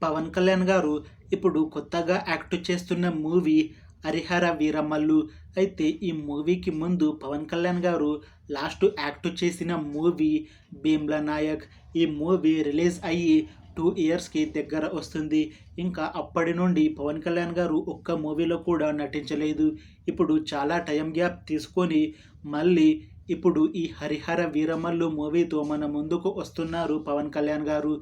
పవన్ కళ్యాణ్ గారు ఇప్పుడు కొత్తగా యాక్ట్ చేస్తున్న మూవీ 'హరిహర వీరమల్లు'. అయితే ఈ మూవీకి ముందు పవన్ కళ్యాణ్ గారు లాస్ట్ యాక్ట్ చేసిన మూవీ 'భీమ్లా నాయక్'. ఈ మూవీ రిలీజ్ అయ్యి 2 ఇయర్స్‌కి దగ్గర వస్తుంది. ఇంకా అప్పటి నుండి పవన్ కళ్యాణ్ గారు ఒక్క మూవీలో కూడా నటించలేదు. ఇప్పుడు చాలా టైం గ్యాప్ తీసుకొని మళ్ళీ ఇప్పుడు ఈ 'హరిహర వీరమల్లు' మూవీతో మన ముందుకు వస్తున్నారు పవన్ కళ్యాణ్ గారు.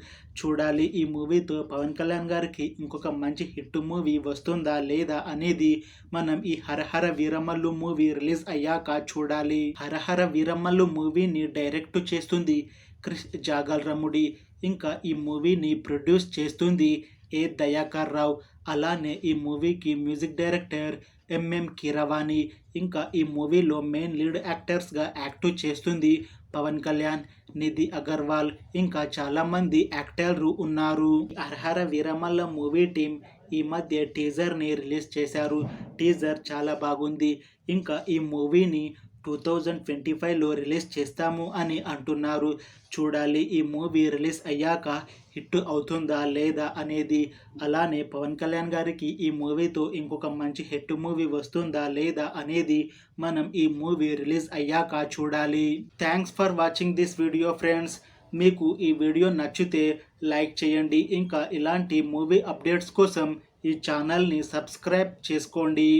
చూడాలి ఈ మూవీతో పవన్ కళ్యాణ్ గారికి ఇంకొక మంచి హిట్ మూవీ వస్తుందా లేదా అనేది మనం ఈ 'హరహర వీరమల్లు' మూవీ రిలీజ్ అయ్యాక చూడాలి. 'హరహర వీరమల్లు' మూవీని డైరెక్ట్ చేస్తుంది క్రిష్ జాగల్రముడి. ఇంకా ఈ మూవీని ప్రొడ్యూస్ చేస్తుంది ఏ దయాకర్ రావు. అలానే ఈ మూవీకి మ్యూజిక్ డైరెక్టర్ ఎంఎం కీరవాణి. ఇంకా ఈ మూవీలో మెయిన్ లీడ్ యాక్టర్స్గా యాక్ట్ చేస్తుంది పవన్ కళ్యాణ్, నిధి అగర్వాల్, ఇంకా చాలామంది యాక్టర్లు ఉన్నారు. 'హరహర వీరమల్ల' మూవీ టీం ఈ మధ్య టీజర్ని రిలీజ్ చేశారు. టీజర్ చాలా బాగుంది. ఇంకా ఈ మూవీని 2025లో రిలీజ్ చేస్తాము అని అంటున్నారు. చూడాలి ఈ మూవీ రిలీజ్ అయ్యాక హిట్ అవుతుందా లేదా అనేది. అలానే పవన్ కళ్యాణ్ గారికి ఈ మూవీతో ఇంకొక మంచి హిట్ మూవీ వస్తుందా లేదా అనేది మనం ఈ మూవీ రిలీజ్ అయ్యాక చూడాలి. Thanks for watching this video friends. మీకు ఈ వీడియో నచ్చితే లైక్ చేయండి. ఇంకా ఇలాంటి మూవీ అప్డేట్స్ కోసం ఈ ఛానల్ని సబ్స్క్రైబ్ చేసుకోండి.